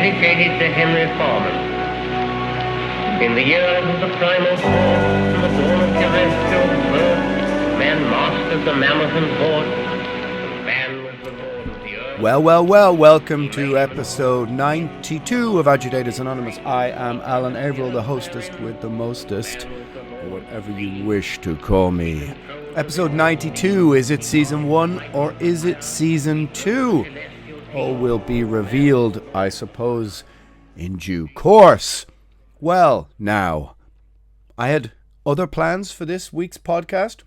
dedicated to Henry Foreman. In the years of the primal force and the dawn of terrestrial birth, man mastered the mammoth and horde, and man was the lord of the earth. Well, welcome to episode 92 of Agitators Anonymous. I am Alan Averill, the hostess with the mostest, or whatever you wish to call me. Episode 92, is it season 1 or is it season 2? All will be revealed, I suppose, in due course. Well, now, I had other plans for this week's podcast.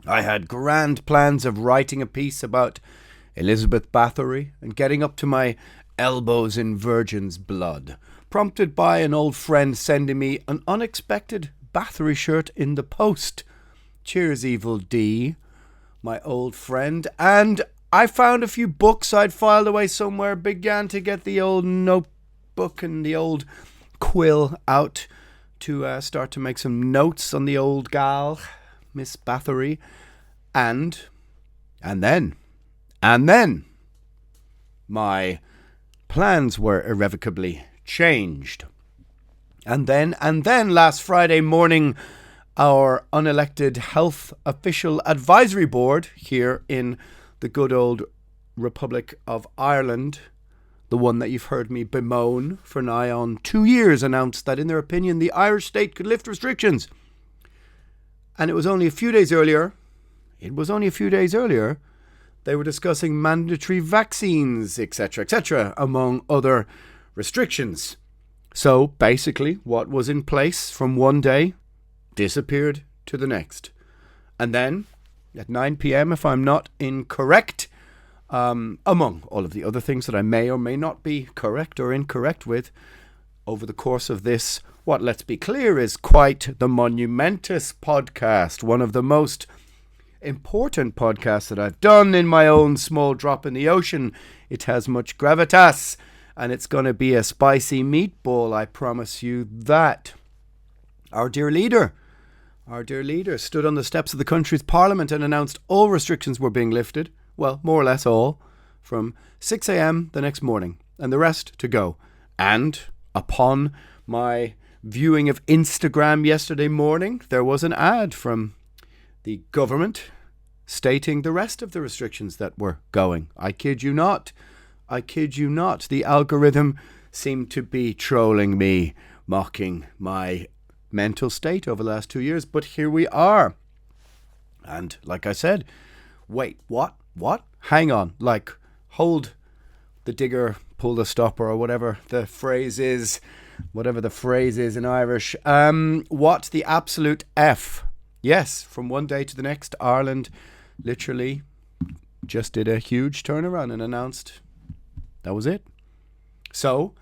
I had grand plans of writing a piece about Elizabeth Bathory and getting up to my elbows in virgin's blood, prompted by an old friend sending me an unexpected Bathory shirt in the post. Cheers, Evil D, my old friend. And I found a few books I'd filed away somewhere, began to get the old notebook and the old quill out to start to make some notes on the old gal, Miss Bathory, and then my plans were irrevocably changed. And then last Friday morning, our unelected health official advisory board here in the good old Republic of Ireland, the one that you've heard me bemoan for nigh on 2 years, announced that in their opinion the Irish state could lift restrictions. And it was only a few days earlier, they were discussing mandatory vaccines, etc., among other restrictions. So basically what was in place from one day disappeared to the next. And then at 9 p.m, if I'm not incorrect, among all of the other things that I may or may not be correct or incorrect with over the course of this, what, let's be clear, is quite the monumentous podcast, one of the most important podcasts that I've done in my own small drop in the ocean. It has much gravitas, and it's going to be a spicy meatball, I promise you that. Our dear leader stood on the steps of the country's parliament and announced all restrictions were being lifted. Well, more or less all, from 6 a.m. the next morning, and the rest to go. And upon my viewing of Instagram yesterday morning, there was an ad from the government stating the rest of the restrictions that were going. I kid you not. The algorithm seemed to be trolling me, mocking my mental state over the last 2 years, but here we are. And like I said, wait, what? Hang on, like, hold the digger, pull the stopper, or whatever the phrase is in Irish. What the absolute F? Yes, from one day to the next, Ireland literally just did a huge turnaround and announced that was it. So,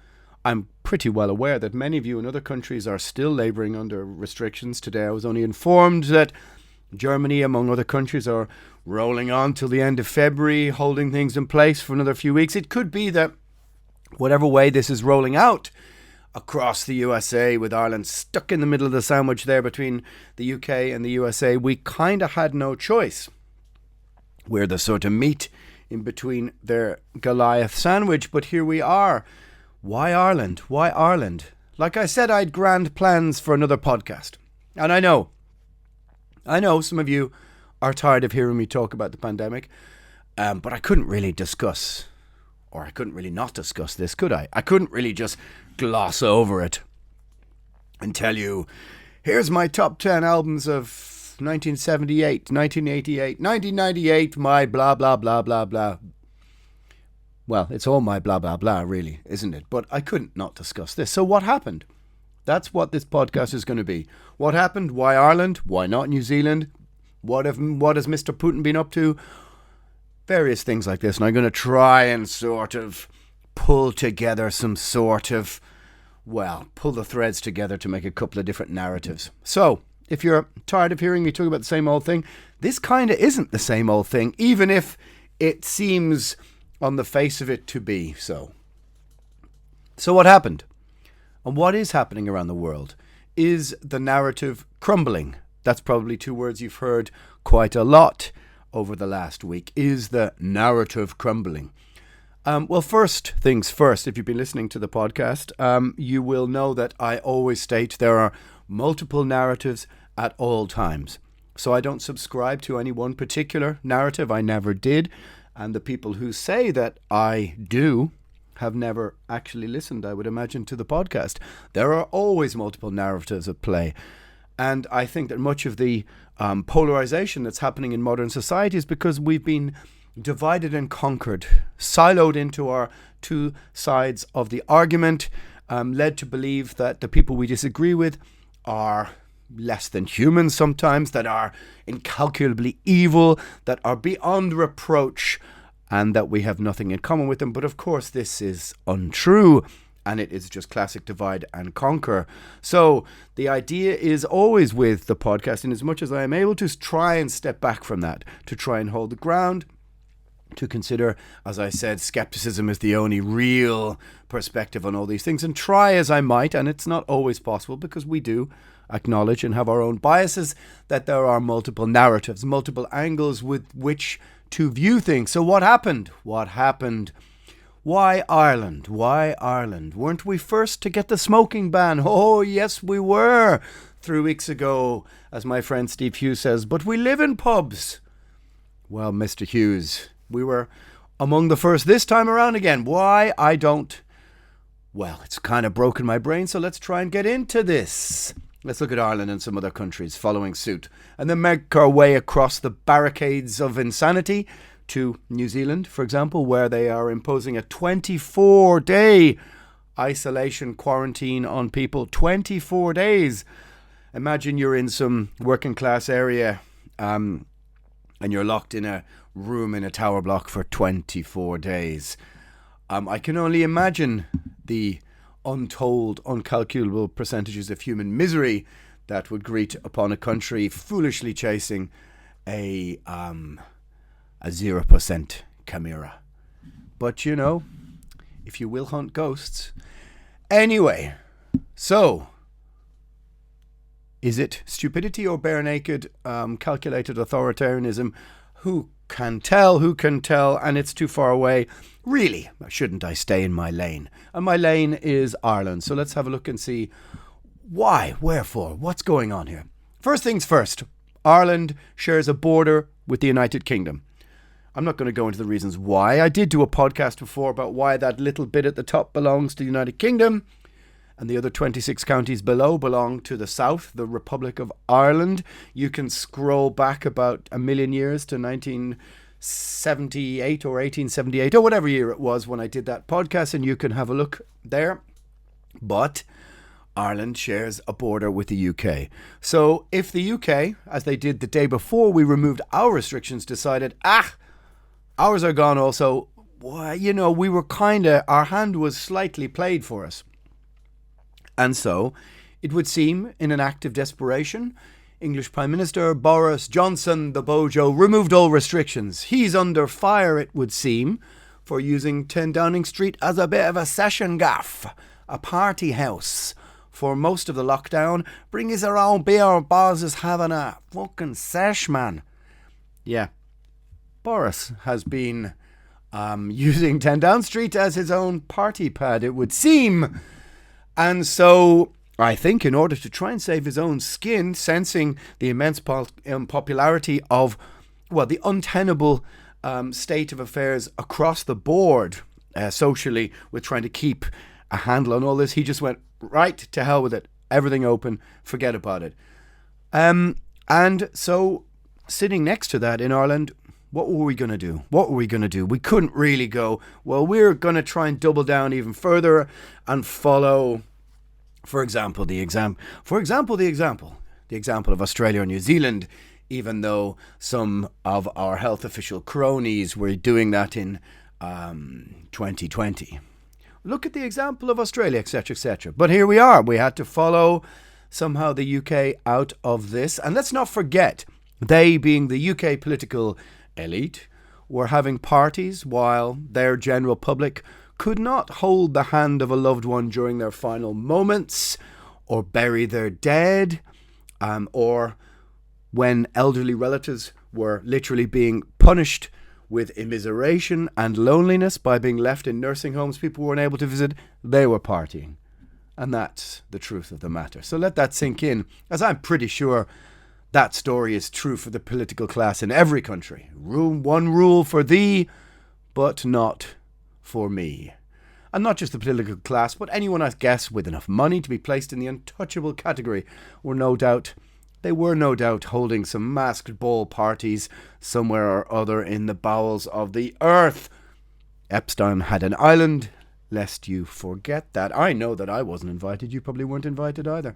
I'm pretty well aware that many of you in other countries are still labouring under restrictions. Today I was only informed that Germany, among other countries, are rolling on till the end of February, holding things in place for another few weeks. It could be that whatever way this is rolling out across the USA, with Ireland stuck in the middle of the sandwich there between the UK and the USA, we kind of had no choice. We're the sort of meat in between their Goliath sandwich, but here we are. Why Ireland? Like I said, I had grand plans for another podcast. And I know some of you are tired of hearing me talk about the pandemic, but I couldn't really discuss, or I couldn't really not discuss this, could I? I couldn't really just gloss over it and tell you, here's my top 10 albums of 1978, 1988, 1998, my blah, blah, blah, blah, blah. Well, it's all my blah, blah, blah, really, isn't it? But I couldn't not discuss this. So what happened? That's what this podcast is going to be. What happened? Why Ireland? Why not New Zealand? What has Mr. Putin been up to? Various things like this. And I'm going to try and sort of pull together some sort of, pull the threads together to make a couple of different narratives. So, if you're tired of hearing me talk about the same old thing, this kind of isn't the same old thing, even if it seems on the face of it to be so. So what happened? And what is happening around the world? Is the narrative crumbling? That's probably two words you've heard quite a lot over the last week. Is the narrative crumbling? Well, first things first, if you've been listening to the podcast, you will know that I always state there are multiple narratives at all times. So I don't subscribe to any one particular narrative. I never did. And the people who say that I do have never actually listened, I would imagine, to the podcast. There are always multiple narratives at play. And I think that much of the polarization that's happening in modern society is because we've been divided and conquered, siloed into our two sides of the argument, led to believe that the people we disagree with are less than human sometimes, that are incalculably evil, that are beyond reproach, and that we have nothing in common with them. But of course, this is untrue, and it is just classic divide and conquer. So the idea is always with the podcast, in as much as I am able to try and step back from that, to try and hold the ground, to consider, as I said, skepticism is the only real perspective on all these things, and try as I might, and it's not always possible because we do acknowledge and have our own biases, that there are multiple narratives, multiple angles with which to view things. So what happened? What happened? Why Ireland? Why Ireland? Weren't we first to get the smoking ban? Oh, yes, we were 3 weeks ago, as my friend Steve Hughes says, but we live in pubs. Well, Mr. Hughes, we were among the first this time around again. Why? I don't. Well, it's kind of broken my brain, so let's try and get into this. Let's look at Ireland and some other countries following suit, and then make our way across the barricades of insanity to New Zealand, for example, where they are imposing a 24-day isolation quarantine on people. 24 days. Imagine you're in some working class area and you're locked in a room in a tower block for 24 days. I can only imagine the untold, uncalculable percentages of human misery that would greet upon a country foolishly chasing a 0% chimera. But you know, if you will hunt ghosts. Anyway, so is it stupidity or bare naked calculated authoritarianism? Who can tell? Who can tell? And it's too far away. Really, shouldn't I stay in my lane? And my lane is Ireland. So let's have a look and see why, wherefore, what's going on here. First things first, Ireland shares a border with the United Kingdom. I'm not going to go into the reasons why. I did do a podcast before about why that little bit at the top belongs to the United Kingdom and the other 26 counties below belong to the south, the Republic of Ireland. You can scroll back about a million years to 1978 or 1878 or whatever year it was when I did that podcast, and you can have a look there. But Ireland shares a border with the UK. So if the UK, as they did the day before we removed our restrictions, decided, ours are gone also, well, you know, we were our hand was slightly played for us. And so, it would seem, in an act of desperation, English Prime Minister Boris Johnson, the Bojo, removed all restrictions. He's under fire, it would seem, for using 10 Downing Street as a bit of a session gaff, a party house for most of the lockdown. Bring us our own beer, Boris is having a fucking sesh, man. Yeah. Boris has been using 10 Downing Street as his own party pad, it would seem. And so I think in order to try and save his own skin, sensing the immense popularity of, well, the untenable state of affairs across the board socially with trying to keep a handle on all this, he just went, right, to hell with it. Everything open, forget about it. And so sitting next to that in Ireland, what were we going to do? What were we going to do? We couldn't really go, well, we're going to try and double down even further and follow, for example, the example of Australia or New Zealand, even though some of our health official cronies were doing that in 2020. Look at the example of Australia, etc., etc. But here we are. We had to follow somehow the UK out of this. And let's not forget, they being the UK political elite were having parties while their general public could not hold the hand of a loved one during their final moments, or bury their dead, or when elderly relatives were literally being punished with immiseration and loneliness by being left in nursing homes people weren't able to visit, they were partying. And that's the truth of the matter. So let that sink in, as I'm pretty sure that story is true for the political class in every country. One rule for thee, but not for me. And not just the political class, but anyone, I guess, with enough money to be placed in the untouchable category were no doubt holding some masked ball parties somewhere or other in the bowels of the earth. Epstein had an island, lest you forget that. I know that I wasn't invited. You probably weren't invited either.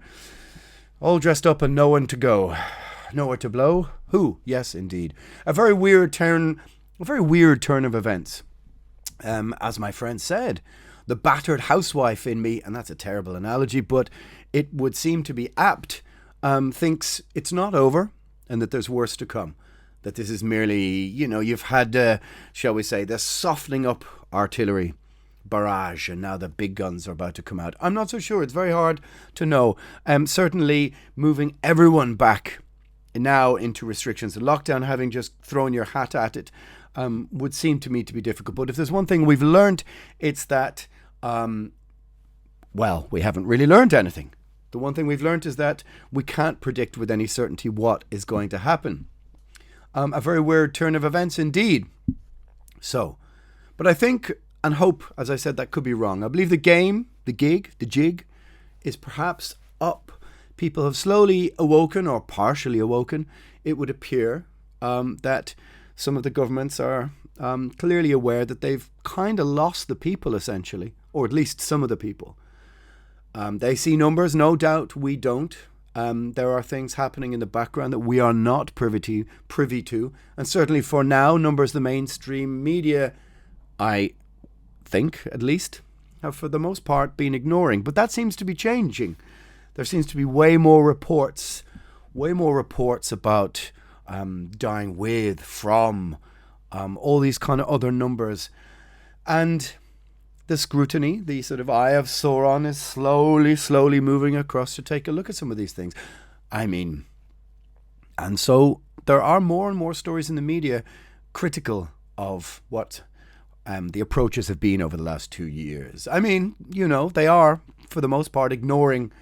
All dressed up and no one to go. Nowhere to blow? Who? Yes, indeed. A very weird turn of events. As my friend said, the battered housewife in me, and that's a terrible analogy, but it would seem to be apt, thinks it's not over and that there's worse to come. That this is merely, you've had, shall we say, the softening up artillery barrage, and now the big guns are about to come out. I'm not so sure. It's very hard to know. Certainly moving everyone back now into restrictions and lockdown, having just thrown your hat at it, would seem to me to be difficult. But if there's one thing we've learned, it's that, we haven't really learned anything. The one thing we've learned is that we can't predict with any certainty what is going to happen. A very weird turn of events indeed. So, but I think and hope, as I said, that could be wrong. I believe the jig is perhaps up. People have slowly awoken, or partially awoken. It would appear that some of the governments are clearly aware that they've kind of lost the people, essentially, or at least some of the people. They see numbers, no doubt we don't. There are things happening in the background that we are not privy to. And certainly for now, numbers the mainstream media, I think at least, have for the most part been ignoring. But that seems to be changing. There seems to be way more reports about dying with, from, all these kind of other numbers. And the scrutiny, the sort of eye of Sauron, is slowly moving across to take a look at some of these things. And so there are more and more stories in the media critical of what the approaches have been over the last 2 years. They are, for the most part, ignoring,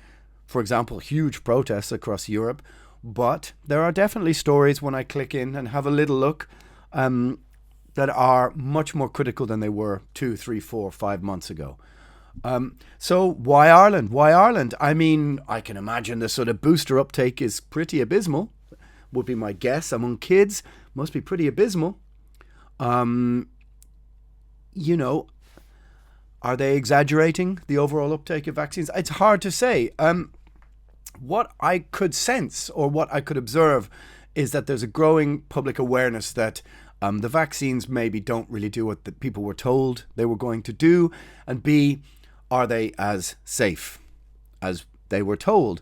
for example, huge protests across Europe. But there are definitely stories when I click in and have a little look that are much more critical than they were 2, 3, 4, 5 months ago. So why Ireland? Why Ireland? I can imagine the sort of booster uptake is pretty abysmal, would be my guess. Among kids, must be pretty abysmal. Are they exaggerating the overall uptake of vaccines? It's hard to say. What I could sense, or what I could observe, is that there's a growing public awareness that the vaccines maybe don't really do what the people were told they were going to do, and B, are they as safe as they were told?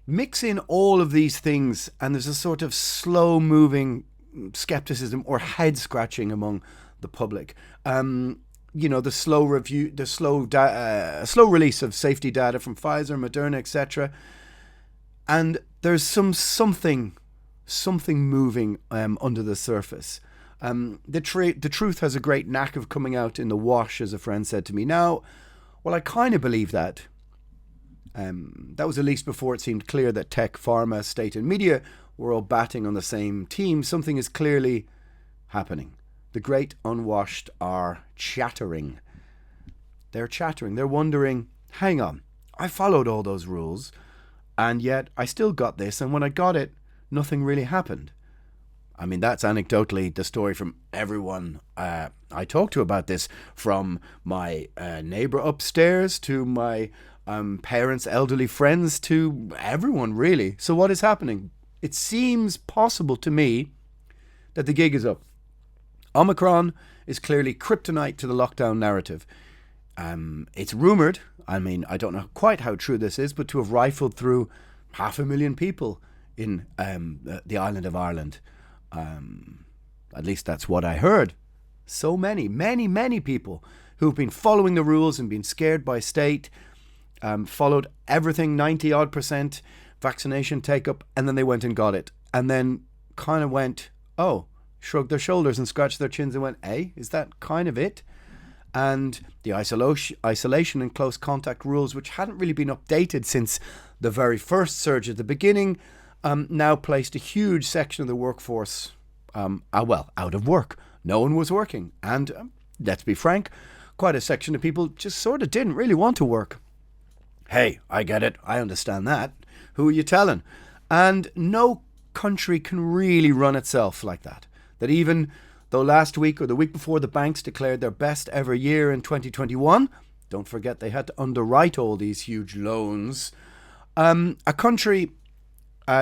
Mix in all of these things, and there's a sort of slow-moving skepticism or head-scratching among the public. The slow review, the slow release of safety data from Pfizer, Moderna, etc. And there's something moving under the surface. The truth has a great knack of coming out in the wash, as a friend said to me. Now, well, I kind of believe that. That was at least before it seemed clear that tech, pharma, state and media were all batting on the same team. Something is clearly happening. The great unwashed are chattering. They're chattering. They're wondering, hang on, I followed all those rules, and yet I still got this, and when I got it, nothing really happened. That's anecdotally the story from everyone I talked to about this, from my neighbour upstairs to my parents' elderly friends, to everyone really. So what is happening? It seems possible to me that the gig is up. Omicron is clearly kryptonite to the lockdown narrative. It's rumoured, I don't know quite how true this is, but to have rifled through 500,000 people in the island of Ireland. At least that's what I heard. So many people who've been following the rules and been scared by state, followed everything, 90-odd% vaccination take-up, and then they went and got it. And then kind of went, oh, shrugged their shoulders and scratched their chins and went, "Hey, is that kind of it?" And the isolation and close contact rules, which hadn't really been updated since the very first surge at the beginning, now placed a huge section of the workforce, out of work. No one was working. And let's be frank, quite a section of people just sort of didn't really want to work. Hey, I get it. I understand that. Who are you telling? And no country can really run itself like that. That even though last week or the week before the banks declared their best ever year in 2021, don't forget they had to underwrite all these huge loans, a country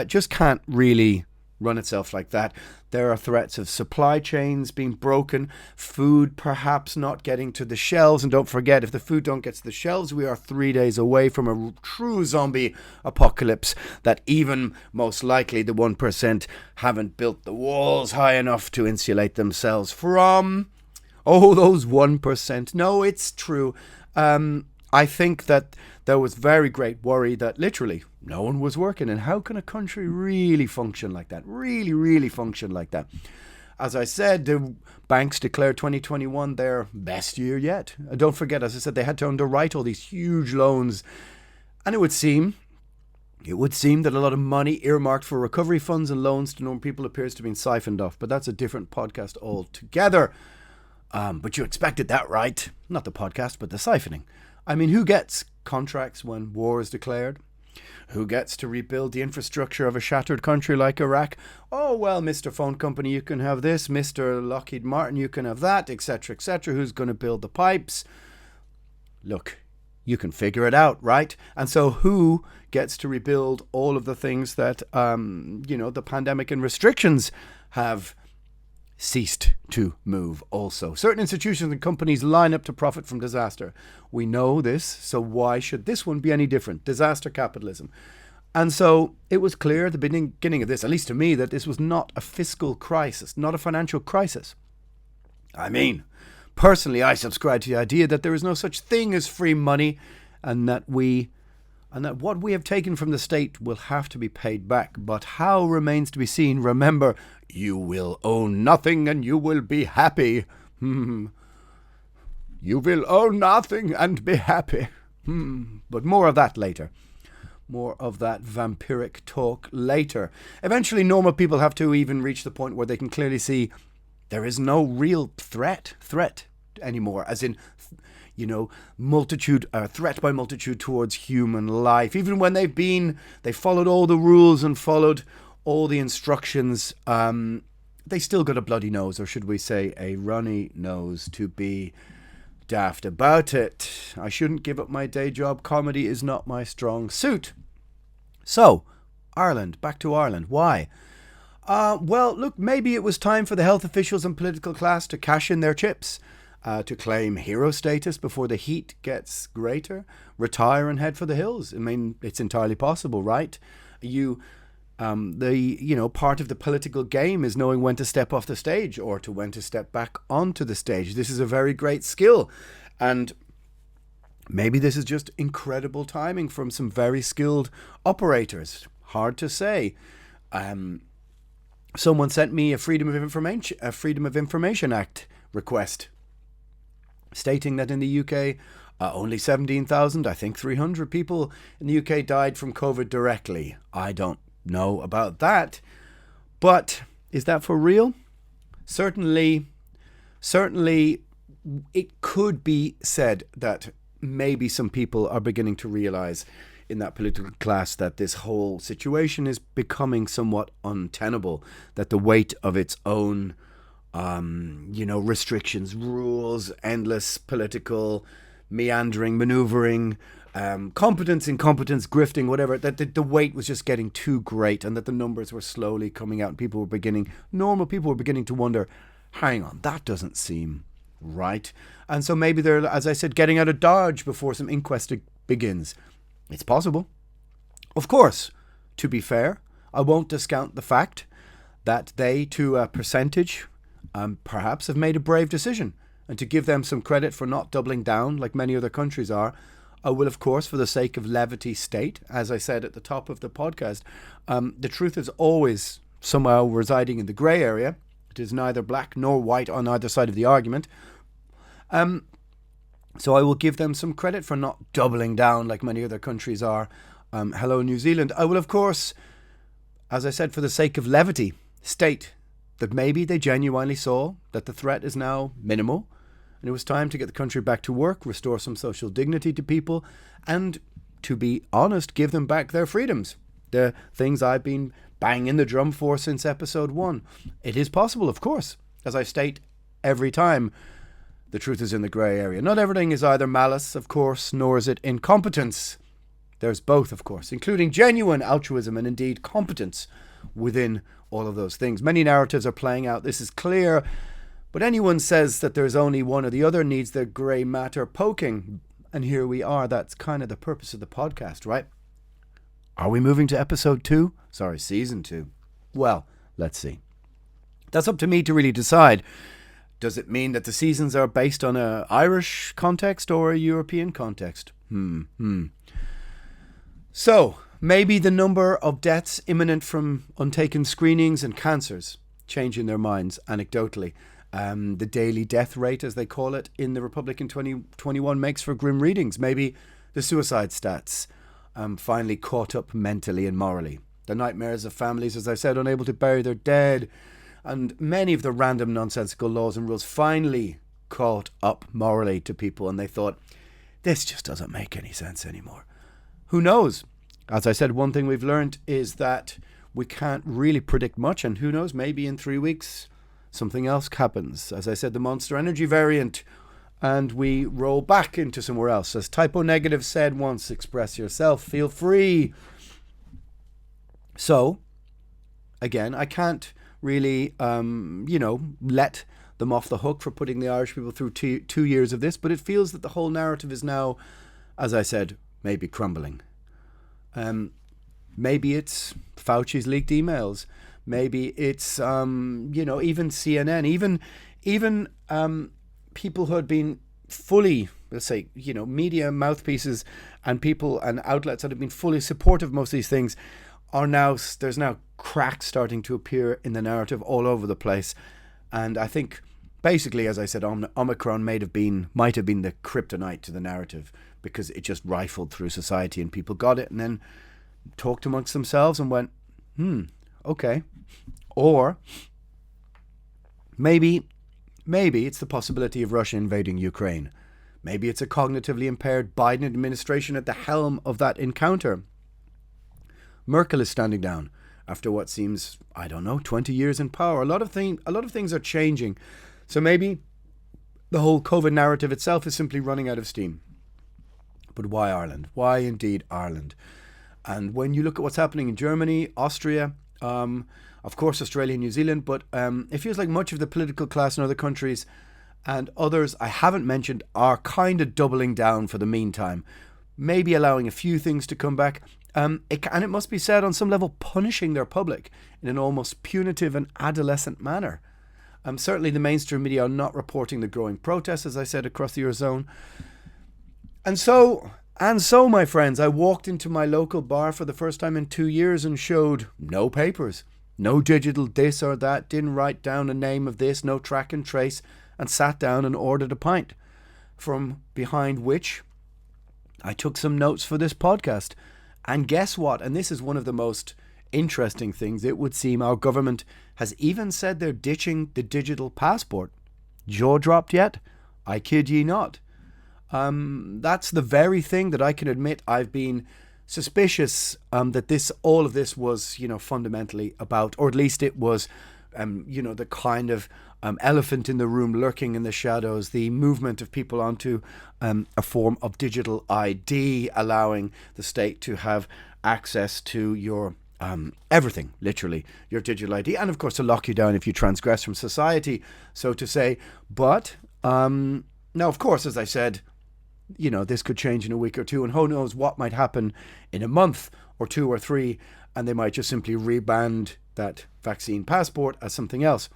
just can't really run itself like that. There are threats of supply chains being broken, food perhaps not getting to the shelves. And don't forget, if the food don't get to the shelves, we are 3 days away from a true zombie apocalypse that even most likely the 1% haven't built the walls high enough to insulate themselves from. Oh, those 1%. No, it's true. I think that there was very great worry that literally no one was working. And how can a country really function like that? Really function like that? As I said, the banks declared 2021 their best year yet. Don't forget, as I said, they had to underwrite all these huge loans. And it would seem that a lot of money earmarked for recovery funds and loans to normal people appears to be siphoned off. But that's a different podcast altogether. But you expected that, right? Not the podcast, but the siphoning. I mean, who gets contracts when war is declared? Who gets to rebuild the infrastructure of a shattered country like Iraq? Oh, well, Mr. Phone Company, you can have this. Mr. Lockheed Martin, you can have that, etc., etc. Who's going to build the pipes? Look, you can figure it out, right? And so who gets to rebuild all of the things that, the pandemic and restrictions have ceased to move also? Certain institutions and companies line up to profit from disaster. We know this, so why should this one be any different? Disaster capitalism. And so it was clear at the beginning of this, at least to me, that this was not a fiscal crisis, not a financial crisis. I mean, personally, I subscribe to the idea that there is no such thing as free money, and that what we have taken from the state will have to be paid back. But how remains to be seen. Remember, you will own nothing and you will be happy. You will own nothing and be happy. But more of that later. More of that vampiric talk later. Eventually, normal people have to even reach the point where they can clearly see there is no real threat anymore, as in, threat by multitude towards human life. Even when they followed all the rules and followed all the instructions, they still got a bloody nose, or should we say a runny nose, to be daft about it. I shouldn't give up my day job. Comedy is not my strong suit. So, Ireland, back to Ireland. Why? Well, look, maybe it was time for the health officials and political class to cash in their chips. To claim hero status before the heat gets greater, retire and head for the hills. I mean, it's entirely possible, right? Part of the political game is knowing when to step off the stage or to when to step back onto the stage. This is a very great skill. And maybe this is just incredible timing from some very skilled operators. Hard to say. Someone sent me a Freedom of Information Act request, stating that in the UK, only 17,300 people in the UK died from COVID directly. I don't know about that, but is that for real? Certainly it could be said that maybe some people are beginning to realize in that political class that this whole situation is becoming somewhat untenable, that the weight of its own restrictions, rules, endless political meandering, maneuvering, competence, incompetence, grifting, whatever, that the weight was just getting too great, and that the numbers were slowly coming out, and normal people were beginning to wonder, hang on, that doesn't seem right. And so maybe they're, as I said, getting out of Dodge before some inquest begins. It's possible. Of course, to be fair, I won't discount the fact that they, to a percentage, perhaps have made a brave decision. And to give them some credit for not doubling down like many other countries are, I will, of course, for the sake of levity, state, as I said at the top of the podcast, the truth is always somehow residing in the grey area. It is neither black nor white on either side of the argument. So I will give them some credit for not doubling down like many other countries are. Hello, New Zealand. I will, of course, as I said, for the sake of levity, state that maybe they genuinely saw that the threat is now minimal and it was time to get the country back to work, restore some social dignity to people, and, to be honest, give them back their freedoms. The things I've been banging the drum for since episode 1. It is possible, of course, as I state every time. The truth is in the grey area. Not everything is either malice, of course, nor is it incompetence. There's both, of course, including genuine altruism and indeed competence within all of those things. Many narratives are playing out. This is clear. But anyone says that there's only one or the other needs their grey matter poking. And here we are. That's kind of the purpose of the podcast, right? Are we moving to episode 2? Sorry, season 2. Well, let's see. That's up to me to really decide. Does it mean that the seasons are based on an Irish context or a European context? So, maybe the number of deaths imminent from untaken screenings and cancers changing their minds anecdotally. The daily death rate, as they call it, in the Republic in 2021 makes for grim readings. Maybe the suicide stats finally caught up mentally and morally. The nightmares of families, as I said, unable to bury their dead. And many of the random nonsensical laws and rules finally caught up morally to people, and they thought, this just doesn't make any sense anymore. Who knows? As I said, one thing we've learned is that we can't really predict much, and who knows, maybe in 3 weeks something else happens. As I said, the Monster Energy variant, and we roll back into somewhere else. As Typo Negative said once, express yourself, feel free. So, again, I can't really, let them off the hook for putting the Irish people through 2 years of this, but it feels that the whole narrative is now, as I said, maybe crumbling. Maybe it's Fauci's leaked emails. Maybe it's, even CNN, even people who had been fully, let's say, media mouthpieces and people and outlets that have been fully supportive of most of these things are now, there's now cracks starting to appear in the narrative all over the place. And I think basically, as I said, Omicron might have been the kryptonite to the narrative, because it just rifled through society and people got it and then talked amongst themselves and went, okay. Or maybe it's the possibility of Russia invading Ukraine. Maybe it's a cognitively impaired Biden administration at the helm of that encounter. Merkel is standing down after what seems, 20 years in power. A lot of things are changing. So maybe the whole COVID narrative itself is simply running out of steam. But why Ireland? Why indeed Ireland? And when you look at what's happening in Germany, Austria, of course Australia and New Zealand, but it feels like much of the political class in other countries and others I haven't mentioned are kind of doubling down for the meantime. Maybe allowing a few things to come back. And it must be said, on some level, punishing their public in an almost punitive and adolescent manner. Certainly the mainstream media are not reporting the growing protests, as I said, across the Eurozone. And so, my friends, I walked into my local bar for the first time in 2 years and showed no papers, no digital this or that, didn't write down a name of this, no track and trace, and sat down and ordered a pint, from behind which I took some notes for this podcast. And guess what? And this is one of the most interesting things. It would seem our government has even said they're ditching the digital passport. Jaw dropped yet? I kid ye not. That's the very thing that I can admit I've been suspicious that all of this was, fundamentally about, or at least it was, the kind of elephant in the room lurking in the shadows, the movement of people onto a form of digital ID, allowing the state to have access to your everything, literally, your digital ID, and of course to lock you down if you transgress from society, so to say. But now, of course, as I said, this could change in a week or two, and who knows what might happen in a month or 2 or 3, and they might just simply rebrand that vaccine passport as something else.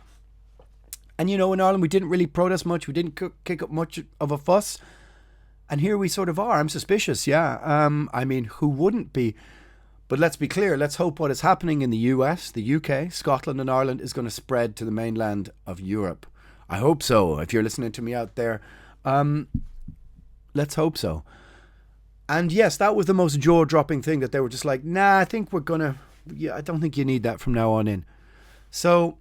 And in Ireland we didn't really protest much, we didn't kick up much of a fuss, and here we sort of are. I'm suspicious, yeah. Who wouldn't be? But let's be clear, let's hope what is happening in the US, the UK, Scotland and Ireland is going to spread to the mainland of Europe. I hope so. If you're listening to me out there, let's hope so. And yes, that was the most jaw-dropping thing, that they were just like, nah, I think we're going to, I don't think you need that from now on in. So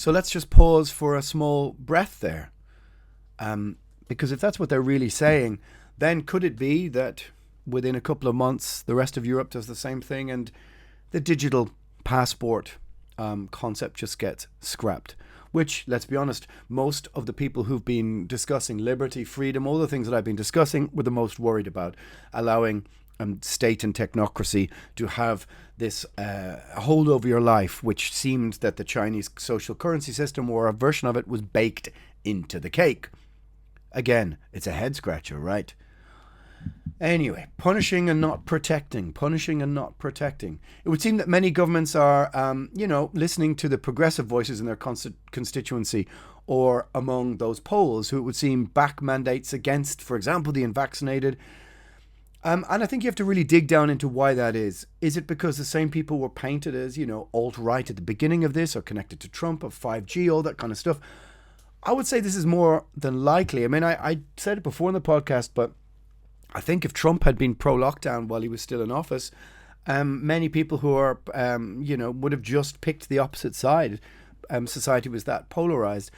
let's just pause for a small breath there. Because if that's what they're really saying, then could it be that within a couple of months, the rest of Europe does the same thing and the digital passport concept just gets scrapped? Which, let's be honest, most of the people who've been discussing liberty, freedom, all the things that I've been discussing were the most worried about, allowing state and technocracy to have this hold over your life, which seemed that the Chinese social currency system, or a version of it, was baked into the cake. Again, it's a head scratcher, right? Anyway, punishing and not protecting. It would seem that many governments are, listening to the progressive voices in their constituency, or among those polls who it would seem back mandates against, for example, the unvaccinated. And I think you have to really dig down into why that is. Is it because the same people were painted as, alt-right at the beginning of this, or connected to Trump, or 5G, all that kind of stuff? I would say this is more than likely. I mean, I said it before in the podcast, but I think if Trump had been pro-lockdown while he was still in office, many people who are, would have just picked the opposite side. Society was that polarized.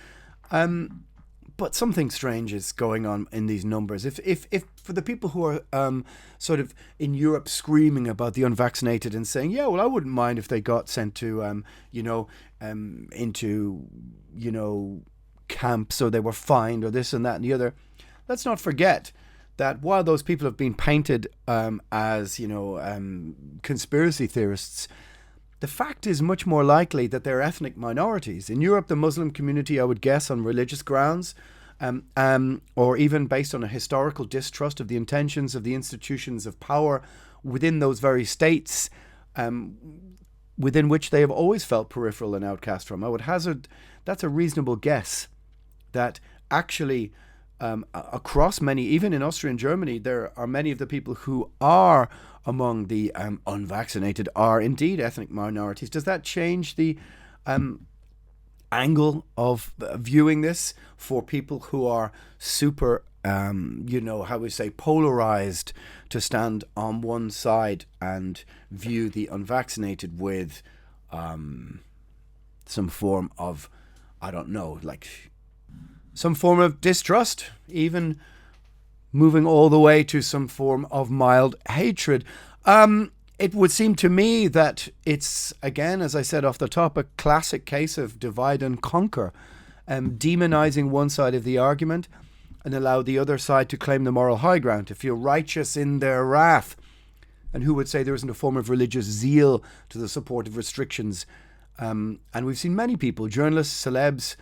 But something strange is going on in these numbers. If for the people who are sort of in Europe screaming about the unvaccinated and saying, yeah, well, I wouldn't mind if they got sent to, into, camps, or they were fined, or this and that and the other, let's not forget that while those people have been painted as, conspiracy theorists, the fact is much more likely that they're ethnic minorities. In Europe, the Muslim community, I would guess, on religious grounds, or even based on a historical distrust of the intentions of the institutions of power within those very states, within which they have always felt peripheral and outcast from. I would hazard that's a reasonable guess that actually across many, even in Austria and Germany, there are many of the people who are among the unvaccinated are indeed ethnic minorities. Does that change the angle of viewing this for people who are super, polarized to stand on one side and view the unvaccinated with some form of, some form of distrust, even moving all the way to some form of mild hatred? It would seem to me that it's, again, as I said off the top, a classic case of divide and conquer, demonizing one side of the argument and allow the other side to claim the moral high ground, to feel righteous in their wrath. And who would say there isn't a form of religious zeal to the support of restrictions? And we've seen many people, journalists, celebs,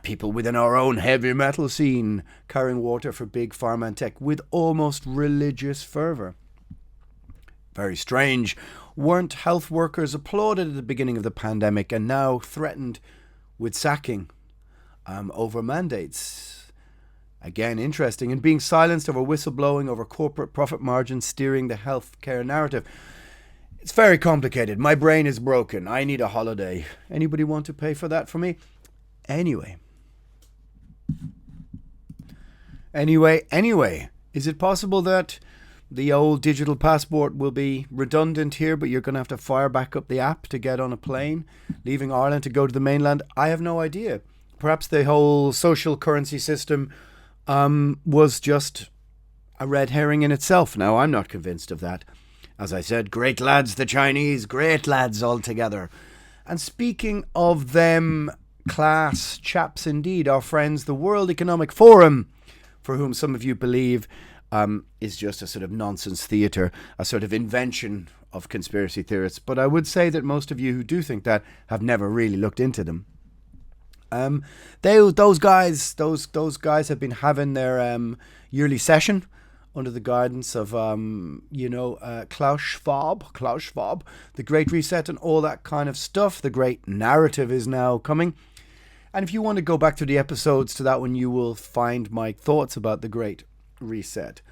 people within our own heavy metal scene, carrying water for big pharma and tech with almost religious fervour. Very strange. Weren't health workers applauded at the beginning of the pandemic and now threatened with sacking over mandates? Again, interesting. And being silenced over whistleblowing, over corporate profit margins steering the healthcare narrative. It's very complicated. My brain is broken. I need a holiday. Anybody want to pay for that for me? Anyway, is it possible that the old digital passport will be redundant here, but you're going to have to fire back up the app to get on a plane, leaving Ireland to go to the mainland? I have no idea. Perhaps the whole social currency system was just a red herring in itself. Now, I'm not convinced of that. As I said, great lads, the Chinese, great lads altogether. And speaking of them, class chaps indeed, our friends, the World Economic Forum, for whom some of you believe is just a sort of nonsense theatre, a sort of invention of conspiracy theorists. But I would say that most of you who do think that have never really looked into them. Those guys have been having their yearly session under the guidance of Klaus Schwab, the Great Reset and all that kind of stuff. The Great Narrative is now coming. And if you want to go back to the episodes to that one, you will find my thoughts about the Great Reset.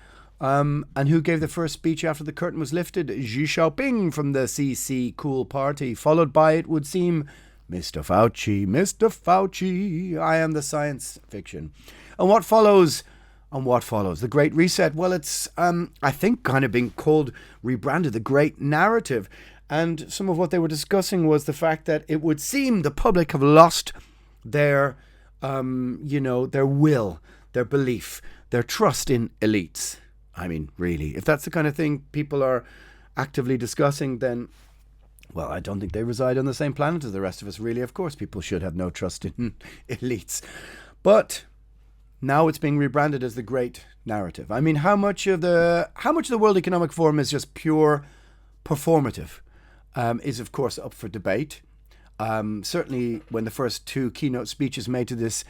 And who gave the first speech after the curtain was lifted? Xi Jinping from the CC Cool Party, followed by, it would seem, Mr. Fauci. Mr. Fauci, I am the science fiction. And what follows? The Great Reset? Well, it's, I think, kind of being called, rebranded, the Great Narrative. And some of what they were discussing was the fact that it would seem the public have lost their, their will, their belief, their trust in elites. I mean, really, if that's the kind of thing people are actively discussing, then, well, I don't think they reside on the same planet as the rest of us, really. Of course, people should have no trust in elites. But now it's being rebranded as the Great Narrative. I mean, how much of the World Economic Forum is just pure performative is, of course, up for debate. Certainly when the first two keynote speeches made to this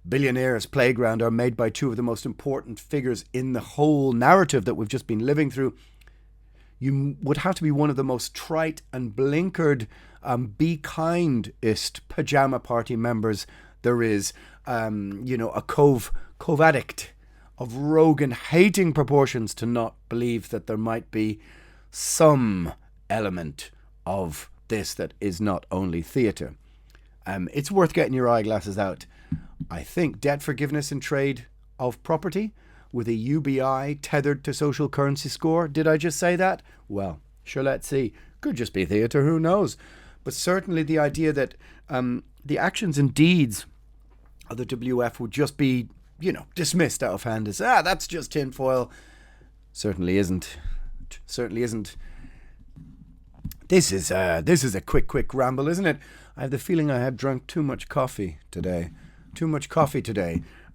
billionaires' playground are made by two of the most important figures in the whole narrative that we've just been living through, you would have to be one of the most trite and blinkered, be kindest pajama party members there is. A cove addict of Rogan hating proportions to not believe that there might be some element of this that is not only theatre. It's worth getting your eyeglasses out. I think debt forgiveness in trade of property with a UBI tethered to social currency score. Did I just say that? Well, sure, let's see. Could just be theatre, who knows? But certainly the idea that the actions and deeds of the WF would just be, dismissed out of hand as, that's just tinfoil. Certainly isn't. This is a quick ramble, isn't it? I have the feeling I have drunk too much coffee today.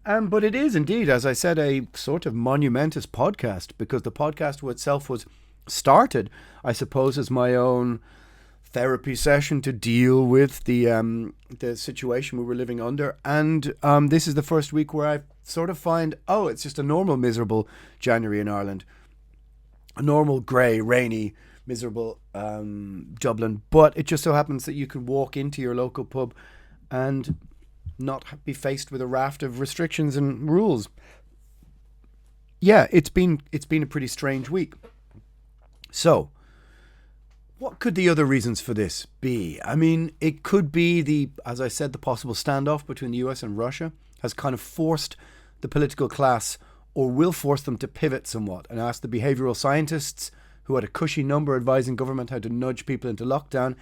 But it is indeed, as I said, a sort of monumentous podcast, because the podcast itself was started, I suppose, as my own therapy session to deal with the situation we were living under. And this is the first week where I sort of find, it's just a normal miserable January in Ireland. A normal grey, rainy, miserable Dublin. But it just so happens that you can walk into your local pub and not be faced with a raft of restrictions and rules. Yeah, it's been a pretty strange week. So, what could the other reasons for this be? I mean, it could be as I said, the possible standoff between the US and Russia has kind of forced the political class, or will force them, to pivot somewhat and ask the behavioural scientists who had a cushy number advising government how to nudge people into lockdown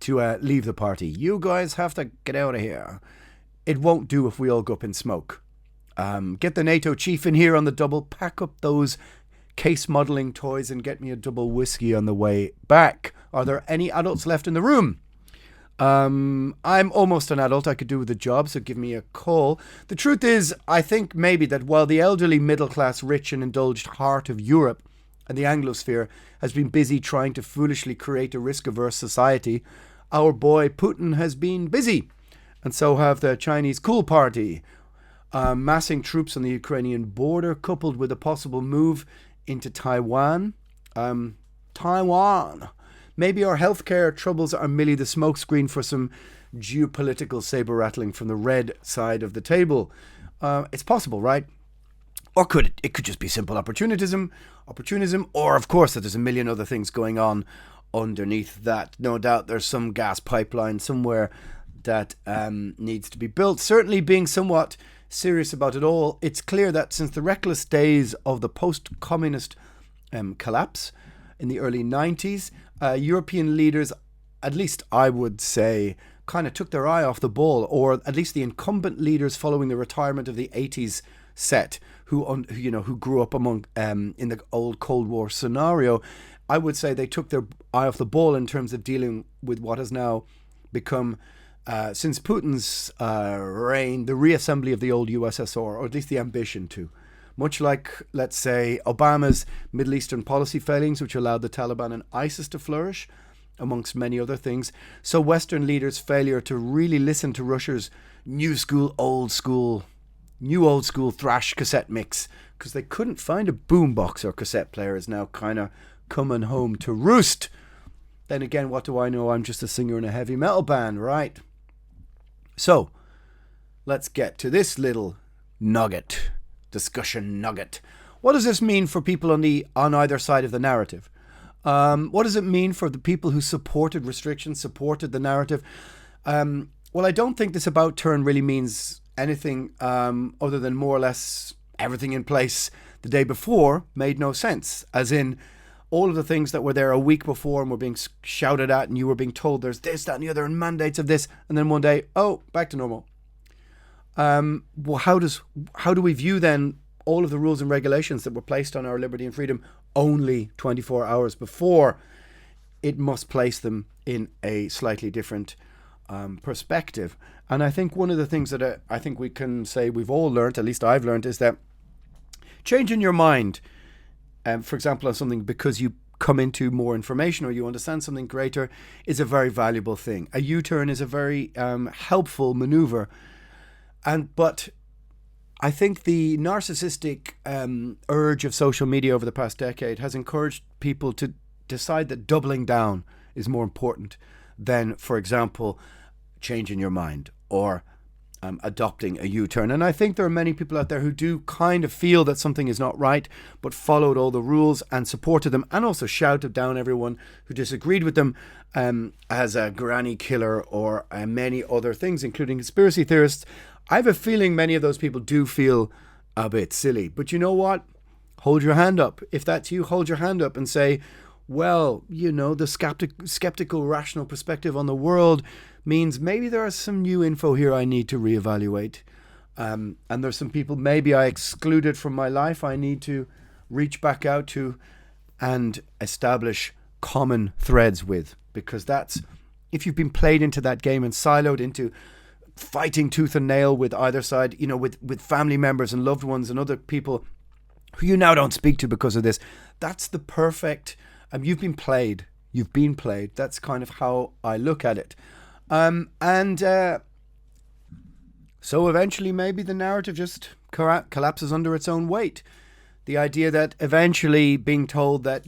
to leave the party. You guys have to get out of here. It won't do if we all go up in smoke. Get the NATO chief in here on the double, pack up those case modelling toys and get me a double whiskey on the way back. Are there any adults left in the room? I'm almost an adult. I could do with a job, so give me a call. The truth is, I think maybe that while the elderly, middle-class, rich and indulged heart of Europe and the Anglo-sphere has been busy trying to foolishly create a risk-averse society, our boy Putin has been busy. And so have the Chinese Cool Party, massing troops on the Ukrainian border, coupled with a possible move into Taiwan. Maybe our healthcare troubles are merely the smokescreen for some geopolitical saber-rattling from the red side of the table. It's possible, right? Or could it could just be simple opportunism, or of course that there's a million other things going on underneath that. No doubt there's some gas pipeline somewhere that needs to be built. Certainly, being somewhat serious about it all, it's clear that since the reckless days of the post-communist collapse in the early 90s, European leaders, at least I would say, kind of took their eye off the ball, or at least the incumbent leaders following the retirement of the 80s set, who grew up among in the old Cold War scenario. I would say they took their eye off the ball in terms of dealing with what has now become, since Putin's reign, the reassembly of the old USSR, or at least the ambition to. Much like, let's say, Obama's Middle Eastern policy failings, which allowed the Taliban and ISIS to flourish, amongst many other things. So Western leaders' failure to really listen to Russia's new old school thrash cassette mix, because they couldn't find a boombox or cassette player, is now kind of coming home to roost. Then again, what do I know? I'm just a singer in a heavy metal band, right? So, let's get to this little discussion nugget. what does this mean for people on either side of the narrative? What does it mean for the people who supported restrictions, supported the narrative? Well, I don't think this about turn really means anything other than more or less everything in place the day before made no sense. As in, all of the things that were there a week before and were being shouted at, and you were being told there's this, that, and the other, and mandates of this, and then one day, oh, back to normal. Well, how do we view then all of the rules and regulations that were placed on our liberty and freedom only 24 hours before? It must place them in a slightly different perspective. And I think one of the things that I think we can say we've all learned, at least I've learned, is that changing your mind, for example, on something because you come into more information or you understand something greater, is a very valuable thing. A U-turn is a very helpful maneuver. But I think the narcissistic urge of social media over the past decade has encouraged people to decide that doubling down is more important than, for example, changing your mind or adopting a U-turn. And I think there are many people out there who do kind of feel that something is not right, but followed all the rules and supported them, and also shouted down everyone who disagreed with them as a granny killer or many other things, including conspiracy theorists. I have a feeling many of those people do feel a bit silly. But you know what? Hold your hand up. If that's you, hold your hand up and say, well, the skeptical, rational perspective on the world means maybe there is some new info here I need to reevaluate. And there's some people maybe I excluded from my life I need to reach back out to and establish common threads with. Because that's, if you've been played into that game and siloed into fighting tooth and nail with either side, with family members and loved ones and other people who you now don't speak to because of this, that's the perfect... you've been played. That's kind of how I look at it. So eventually maybe the narrative just collapses under its own weight. The idea that eventually being told that,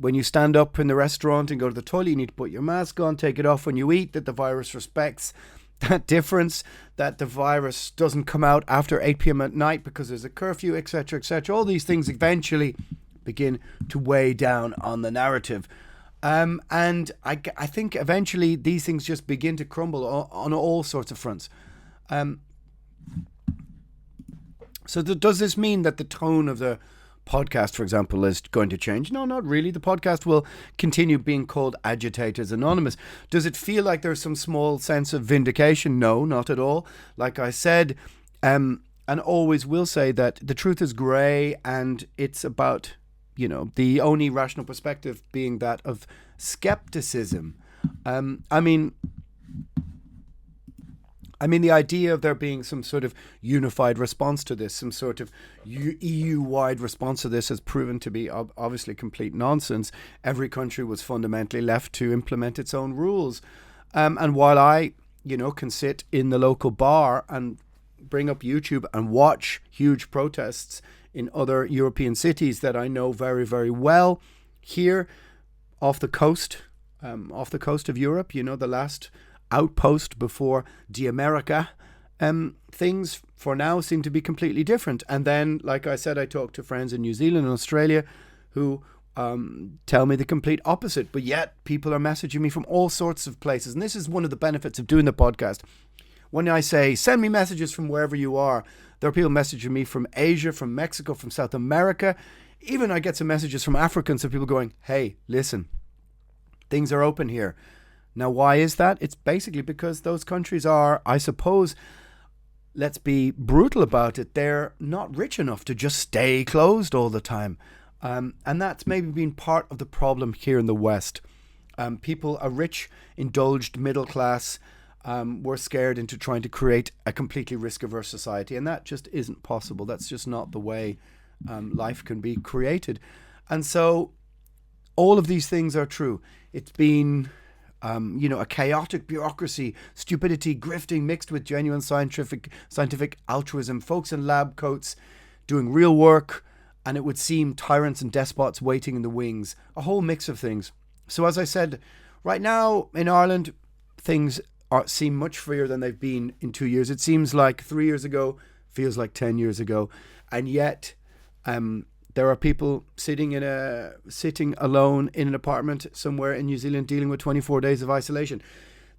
when you stand up in the restaurant and go to the toilet, you need to put your mask on, take it off when you eat, that the virus respects that difference, that the virus doesn't come out after 8 p.m. at night because there's a curfew, etc., etc. All these things eventually begin to weigh down on the narrative. And I think eventually these things just begin to crumble on all sorts of fronts. So does this mean that the tone of the podcast, for example, is going to change? No, not really. The podcast will continue being called Agitators Anonymous. Does it feel like there's some small sense of vindication? No, not at all. Like I said, and always will say, that the truth is grey, and it's about, the only rational perspective being that of skepticism. I mean, the idea of there being some sort of unified response to this, some sort of EU-wide response to this, has proven to be obviously complete nonsense. Every country was fundamentally left to implement its own rules. And while I, can sit in the local bar and bring up YouTube and watch huge protests in other European cities that I know very, very well, here off the coast of Europe, the last outpost before de-America, things for now seem to be completely different. And then, like I said, I talked to friends in New Zealand and Australia who tell me the complete opposite, but yet people are messaging me from all sorts of places. And this is one of the benefits of doing the podcast. When I say send me messages from wherever you are, there are people messaging me from Asia, from Mexico, from South America. Even I get some messages from Africans of people going, hey, listen, things are open here. Now, why is that? It's basically because those countries are, I suppose, let's be brutal about it, they're not rich enough to just stay closed all the time. And that's maybe been part of the problem here in the West. People, a rich, indulged middle class, were scared into trying to create a completely risk-averse society. And that just isn't possible. That's just not the way life can be created. And so all of these things are true. It's been... a chaotic bureaucracy, stupidity, grifting mixed with genuine scientific altruism, folks in lab coats doing real work, and it would seem tyrants and despots waiting in the wings, a whole mix of things. So as I said, right now in Ireland, things seem much freer than they've been in 2 years. It seems like 3 years ago, feels like 10 years ago, and yet There are people sitting alone in an apartment somewhere in New Zealand dealing with 24 days of isolation.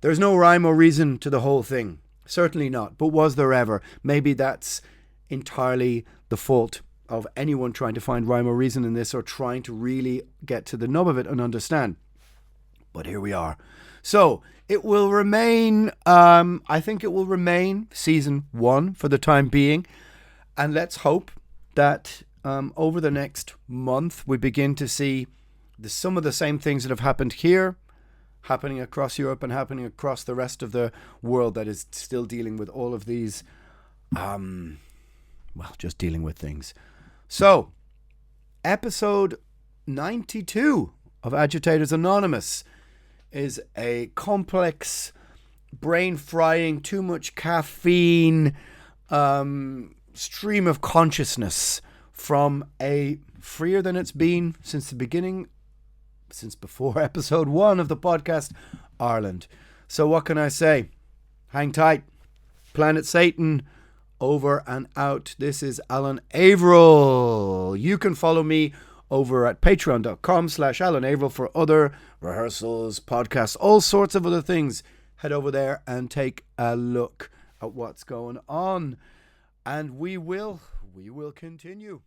There's no rhyme or reason to the whole thing. Certainly not. But was there ever? Maybe that's entirely the fault of anyone trying to find rhyme or reason in this, or trying to really get to the nub of it and understand. But here we are. So it will remain, I think it will remain season 1 for the time being. And let's hope that over the next month we begin to see some of the same things that have happened here happening across Europe and happening across the rest of the world that is still dealing with all of these, just dealing with things. So, episode 92 of Agitators Anonymous is a complex, brain-frying, too much caffeine stream of consciousness from a freer than it's been since the beginning, since before episode 1 of the podcast, Ireland. So what can I say? Hang tight. Planet Satan, over and out. This is Alan Averill. You can follow me over at patreon.com/Alan Averill for other rehearsals, podcasts, all sorts of other things. Head over there and take a look at what's going on. And we will continue.